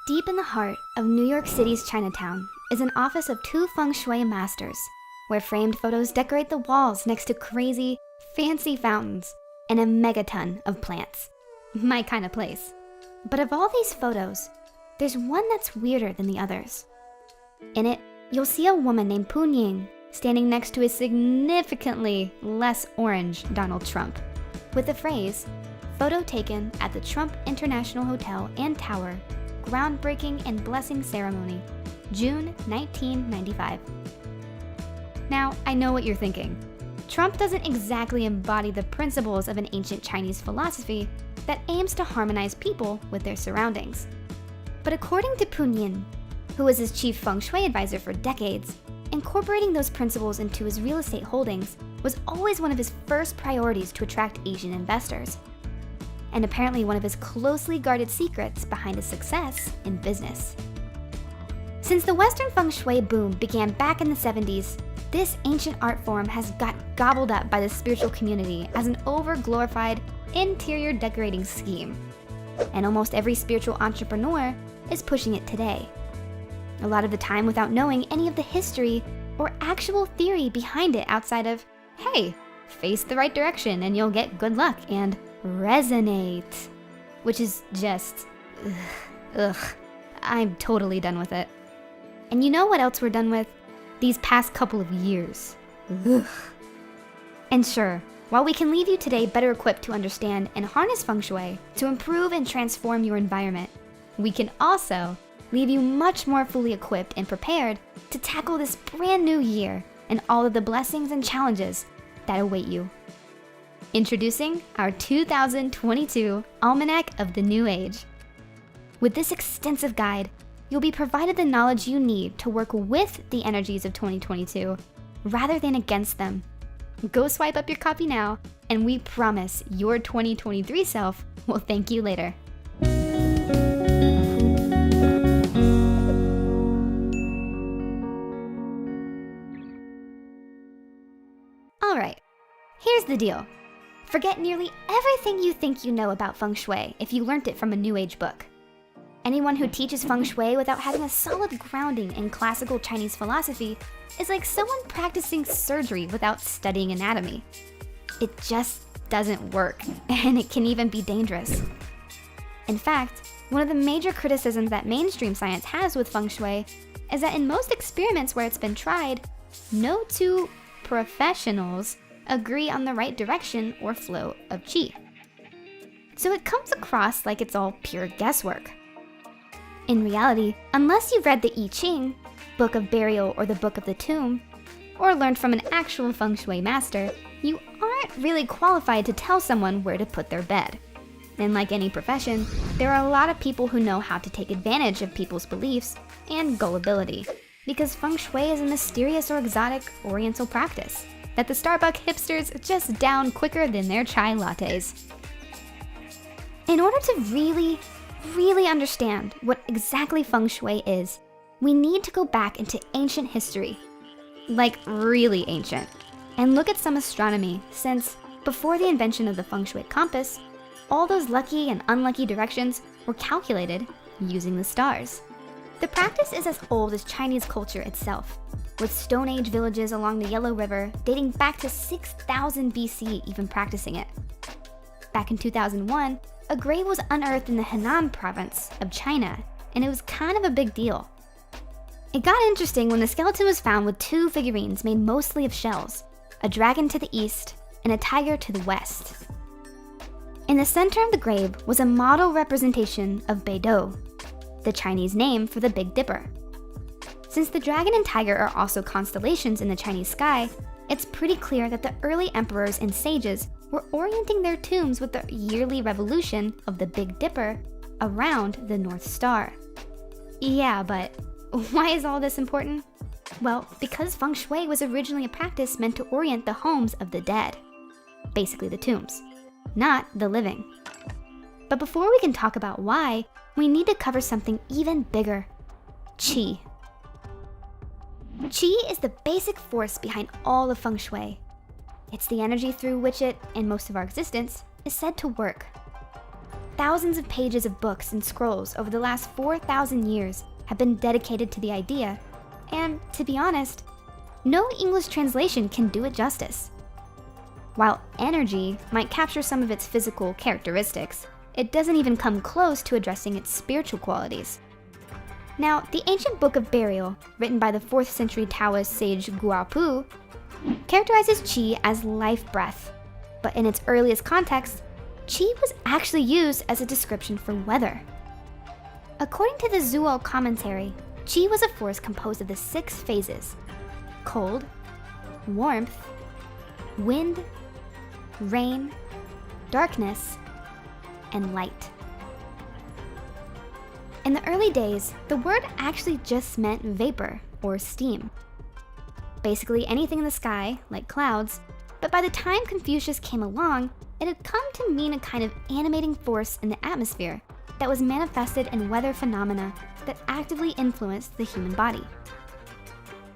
Deep in the heart of New York City's Chinatown is an office of two Feng Shui masters, where framed photos decorate the walls next to crazy, fancy fountains and a megaton of plants. My kind of place. But of all these photos, there's one that's weirder than the others. In it, you'll see a woman named Pu Ying standing next to a significantly less orange Donald Trump, with the phrase, "Photo taken at the Trump International Hotel and Tower, groundbreaking and blessing ceremony, June 1995. Now, I know what you're thinking. Trump doesn't exactly embody the principles of an ancient Chinese philosophy that aims to harmonize people with their surroundings. But according to Pu Ying, who was his chief Feng Shui advisor for decades, incorporating those principles into his real estate holdings was always one of his first priorities to attract Asian investors, and apparently one of his closely guarded secrets behind his success in business. Since the Western Feng Shui boom began back in the 70s, this ancient art form has got gobbled up by the spiritual community as an over-glorified interior decorating scheme. And almost every spiritual entrepreneur is pushing it today. A lot of the time without knowing any of the history or actual theory behind it outside of, hey, face the right direction and you'll get good luck and resonate. Which is just, ugh. I'm totally done with it. And you know what else we're done with? These past couple of years. Ugh. And sure, while we can leave you today better equipped to understand and harness Feng Shui to improve and transform your environment, we can also leave you much more fully equipped and prepared to tackle this brand new year and all of the blessings and challenges that await you. Introducing our 2022 Almanac of the New Age. With this extensive guide, you'll be provided the knowledge you need to work with the energies of 2022 rather than against them. Go swipe up your copy now, and we promise your 2023 self will thank you later. All right, here's the deal. Forget nearly everything you think you know about Feng Shui if you learned it from a New Age book. Anyone who teaches Feng Shui without having a solid grounding in classical Chinese philosophy is like someone practicing surgery without studying anatomy. It just doesn't work, and it can even be dangerous. In fact, one of the major criticisms that mainstream science has with Feng Shui is that in most experiments where it's been tried, no two professionals agree on the right direction or flow of qi. So it comes across like it's all pure guesswork. In reality, unless you've read the I Ching, Book of Burial or the Book of the Tomb, or learned from an actual Feng Shui master, you aren't really qualified to tell someone where to put their bed. And like any profession, there are a lot of people who know how to take advantage of people's beliefs and gullibility, because Feng Shui is a mysterious or exotic Oriental practice that the Starbucks hipsters just down quicker than their chai lattes. In order to really understand what exactly Feng Shui is, we need to go back into ancient history, like really ancient, and look at some astronomy, since before the invention of the Feng Shui compass, all those lucky and unlucky directions were calculated using the stars. The practice is as old as Chinese culture itself, with Stone Age villages along the Yellow River dating back to 6000 BC even practicing it. Back in 2001, a grave was unearthed in the Henan province of China, and it was kind of a big deal. It got interesting when the skeleton was found with two figurines made mostly of shells, a dragon to the east and a tiger to the west. In the center of the grave was a model representation of Beidou, the Chinese name for the Big Dipper. Since the dragon and tiger are also constellations in the Chinese sky, it's pretty clear that the early emperors and sages were orienting their tombs with the yearly revolution of the Big Dipper around the North Star. Yeah, but why is all this important? Well, because Feng Shui was originally a practice meant to orient the homes of the dead, basically the tombs, not the living. But before we can talk about why, we need to cover something even bigger: qi. Qi is the basic force behind all of Feng Shui. It's the energy through which it, and most of our existence, is said to work. thousands of pages of books and scrolls over the last 4,000 years have been dedicated to the idea, and to be honest, no English translation can do it justice. While energy might capture some of its physical characteristics, it doesn't even come close to addressing its spiritual qualities. Now, the ancient Book of Burial, written by the 4th century Taoist sage Guopu, characterizes qi as life breath, but in its earliest context, qi was actually used as a description for weather. According to the Zuo commentary, qi was a force composed of the 6 phases: cold, warmth, wind, rain, darkness, and light. In the early days, the word actually just meant vapor or steam. Basically anything in the sky, like clouds, but by the time Confucius came along, it had come to mean a kind of animating force in the atmosphere that was manifested in weather phenomena that actively influenced the human body.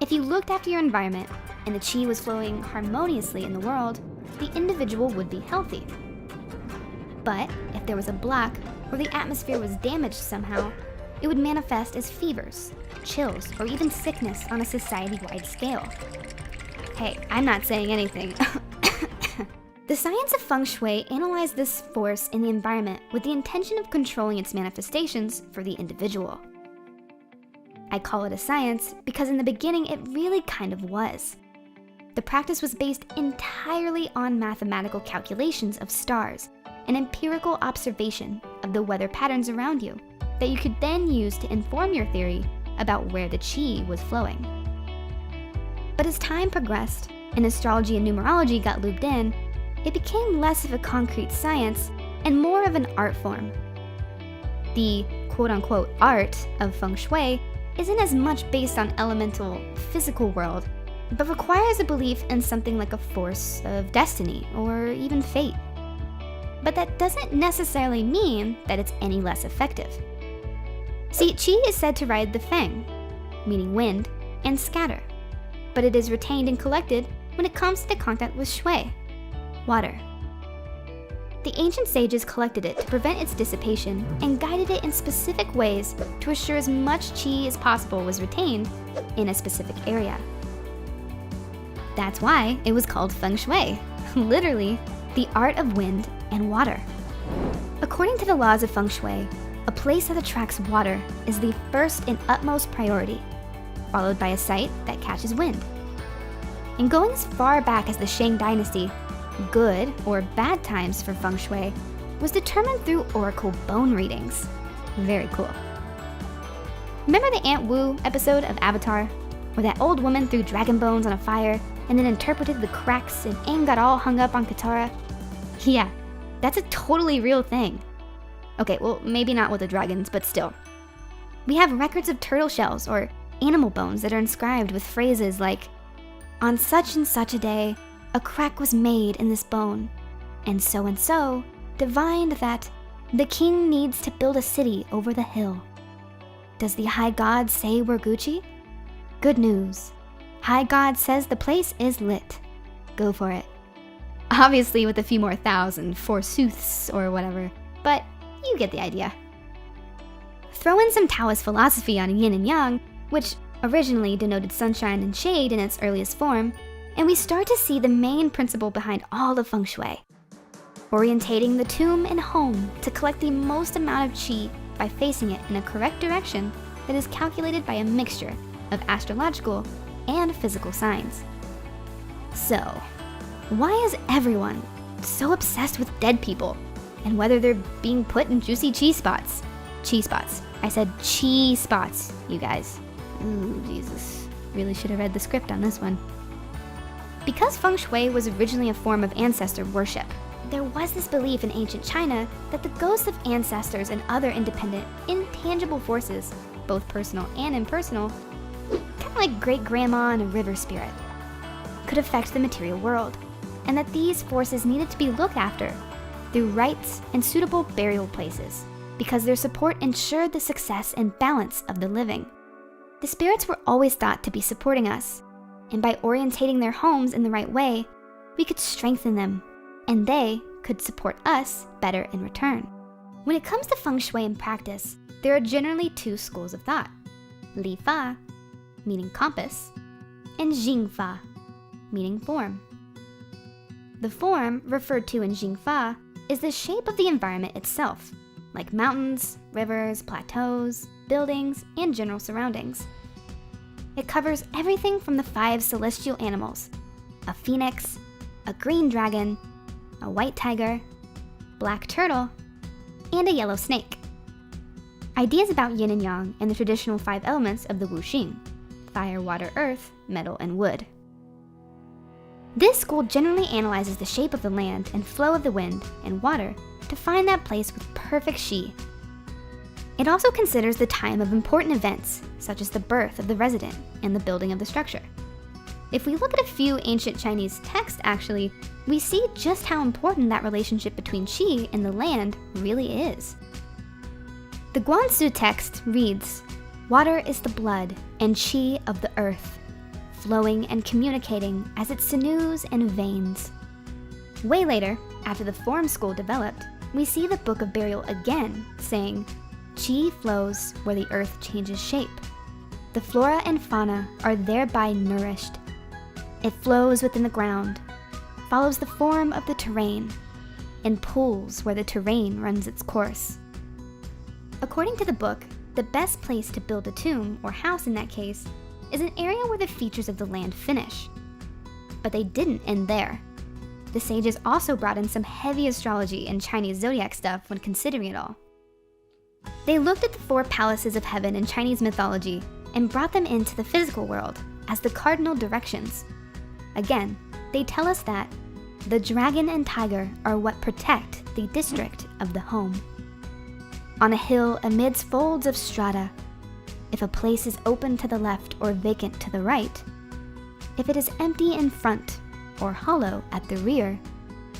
If you looked after your environment and the qi was flowing harmoniously in the world, the individual would be healthy. But if there was a block or the atmosphere was damaged somehow, it would manifest as fevers, chills, or even sickness on a society-wide scale. Hey, I'm not saying anything. The science of Feng Shui analyzed this force in the environment with the intention of controlling its manifestations for the individual. I call it a science because in the beginning it really kind of was. The practice was based entirely on mathematical calculations of stars and empirical observation of the weather patterns around you that you could then use to inform your theory about where the qi was flowing. But as time progressed and astrology and numerology got looped in, it became less of a concrete science and more of an art form. The quote-unquote art of Feng Shui isn't as much based on elemental physical world, but requires a belief in something like a force of destiny or even fate. But that doesn't necessarily mean that it's any less effective. See, qi is said to ride the Feng, meaning wind, and scatter, but it is retained and collected when it comes to the contact with Shui, water. The ancient sages collected it to prevent its dissipation and guided it in specific ways to assure as much qi as possible was retained in a specific area. That's why it was called Feng Shui, literally the art of wind and water. According to the laws of Feng Shui, a place that attracts water is the first and utmost priority, followed by a site that catches wind. And going as far back as the Shang Dynasty, good or bad times for Feng Shui was determined through oracle bone readings. Very cool. Remember the Aunt Wu episode of Avatar, where that old woman threw dragon bones on a fire and then interpreted the cracks and Aang got all hung up on Katara? Yeah, that's a totally real thing. Okay, well, maybe not with the dragons, but still. We have records of turtle shells or animal bones that are inscribed with phrases like, "On such and such a day, a crack was made in this bone, and so divined that the king needs to build a city over the hill. Does the high god say we're Gucci? Good news. High god says the place is lit. Go for it." Obviously with a few more thousand forsooths or whatever, but you get the idea. Throw in some Taoist philosophy on yin and yang, which originally denoted sunshine and shade in its earliest form, and we start to see the main principle behind all of Feng Shui. Orientating the tomb and home to collect the most amount of qi by facing it in a correct direction that is calculated by a mixture of astrological and physical signs. So, why is everyone so obsessed with dead people and whether they're being put in juicy qi spots? Qi spots. I said qi spots, you guys. Ooh, Jesus. Really should have read the script on this one. Because Feng Shui was originally a form of ancestor worship, there was this belief in ancient China that the ghosts of ancestors and other independent, intangible forces, both personal and impersonal, kind of like great-grandma and a river spirit, could affect the material world, and that these forces needed to be looked after through rites and suitable burial places, because their support ensured the success and balance of the living. The spirits were always thought to be supporting us, and by orientating their homes in the right way, we could strengthen them, and they could support us better in return. When it comes to Feng Shui in practice, there are generally two schools of thought: Li Fa, meaning compass, and Jing Fa, meaning form. The form referred to in Jing Fa is the shape of the environment itself, like mountains, rivers, plateaus, buildings, and general surroundings. It covers everything from the 5 celestial animals: a phoenix, a green dragon, a white tiger, black turtle, and a yellow snake. Ideas about yin and yang and the traditional 5 elements of the Wuxing: fire, water, earth, metal, and wood. This school generally analyzes the shape of the land and flow of the wind and water to find that place with perfect Qi. It also considers the time of important events, such as the birth of the resident and the building of the structure. If we look at a few ancient Chinese texts, actually, we see just how important that relationship between Qi and the land really is. The Guanzi text reads, "Water is the blood and Qi of the earth, flowing and communicating as its sinews and veins." Way later, after the form school developed, we see the Book of Burial again saying, "Qi flows where the earth changes shape. The flora and fauna are thereby nourished. It flows within the ground, follows the form of the terrain, and pulls where the terrain runs its course." According to the book, the best place to build a tomb, or house in that case, is an area where the features of the land finish. But they didn't end there. The sages also brought in some heavy astrology and Chinese zodiac stuff when considering it all. They looked at the 4 palaces of heaven in Chinese mythology and brought them into the physical world as the cardinal directions. Again, they tell us that the dragon and tiger are what protect the district of the home. On a hill amidst folds of strata, if a place is open to the left or vacant to the right, if it is empty in front or hollow at the rear,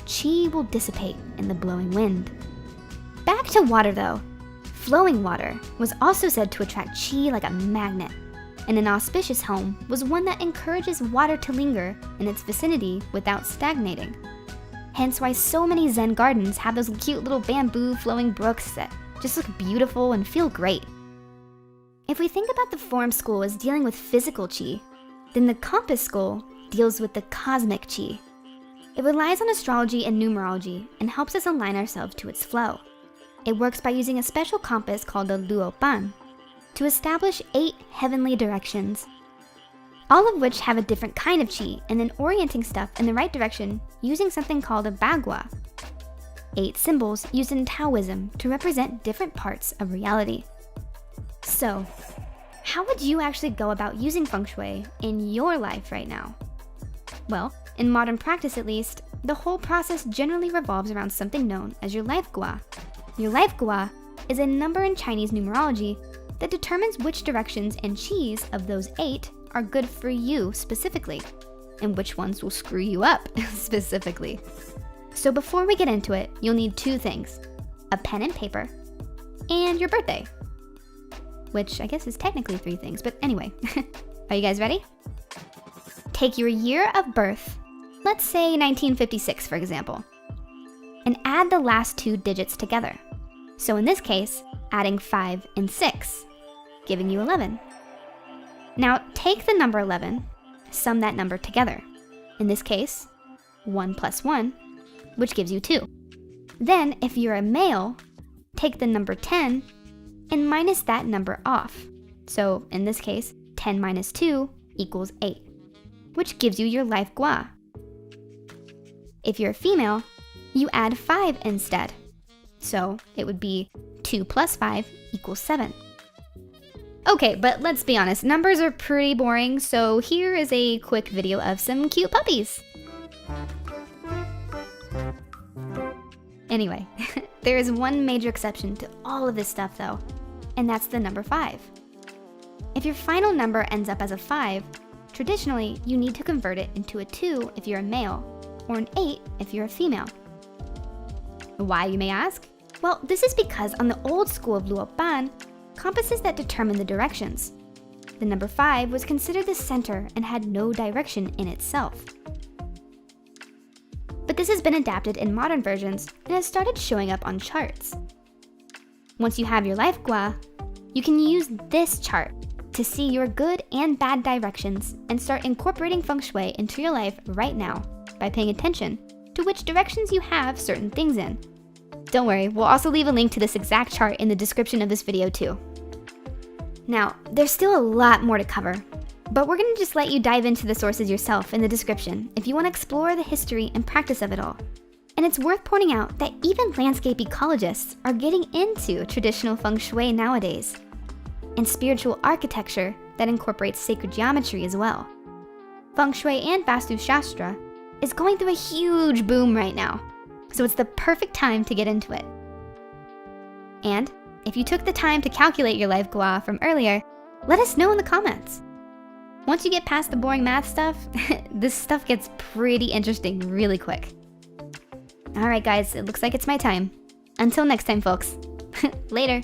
Qi will dissipate in the blowing wind. Back to water though. Flowing water was also said to attract Qi like a magnet, and an auspicious home was one that encourages water to linger in its vicinity without stagnating. Hence why so many Zen gardens have those cute little bamboo flowing brooks that just look beautiful and feel great. If we think about the form school as dealing with physical Qi, then the compass school deals with the cosmic Qi. It relies on astrology and numerology and helps us align ourselves to its flow. It works by using a special compass called the Luoban to establish 8 heavenly directions, all of which have a different kind of Qi, and then orienting stuff in the right direction using something called a bagua. 8 symbols used in Taoism to represent different parts of reality. So, how would you actually go about using Feng Shui in your life right now? Well, in modern practice at least, the whole process generally revolves around something known as your life gua. Your life gua is a number in Chinese numerology that determines which directions and Qis of those 8 are good for you specifically, and which ones will screw you up specifically. So before we get into it, you'll need 2 things: a pen and paper, and your birthday. Which I guess is technically 3 things, but anyway. Are you guys ready? Take your year of birth, let's say 1956 for example, and add the last 2 digits together. So in this case, adding 5 and 6, giving you 11. Now take the number 11, sum that number together. In this case, 1 plus 1, which gives you 2. Then if you're a male, take the number 10 and minus that number off. So in this case, 10 minus 2 equals 8, which gives you your life gua. If you're a female, you add 5 instead. So it would be 2 plus 5 equals 7. Okay, but let's be honest, numbers are pretty boring, so here is a quick video of some cute puppies. Anyway, there is one major exception to all of this stuff though, and that's the number 5. If your final number ends up as a 5, traditionally you need to convert it into a 2 if you're a male, or an 8 if you're a female. Why, you may ask? Well, this is because on the old school of Luoban, compasses that determine the directions. The number 5 was considered the center and had no direction in itself. But this has been adapted in modern versions and has started showing up on charts. Once you have your life gua, you can use this chart to see your good and bad directions and start incorporating Feng Shui into your life right now by paying attention to which directions you have certain things in. Don't worry, we'll also leave a link to this exact chart in the description of this video too. Now, there's still a lot more to cover, but we're gonna just let you dive into the sources yourself in the description if you wanna explore the history and practice of it all. And it's worth pointing out that even landscape ecologists are getting into traditional Feng Shui nowadays, and spiritual architecture that incorporates sacred geometry as well. Feng Shui and Vastu Shastra is going through a huge boom right now, so it's the perfect time to get into it. And if you took the time to calculate your life gua from earlier, let us know in the comments. Once you get past the boring math stuff, this stuff gets pretty interesting really quick. All right, guys, it looks like it's my time. Until next time, folks. Later.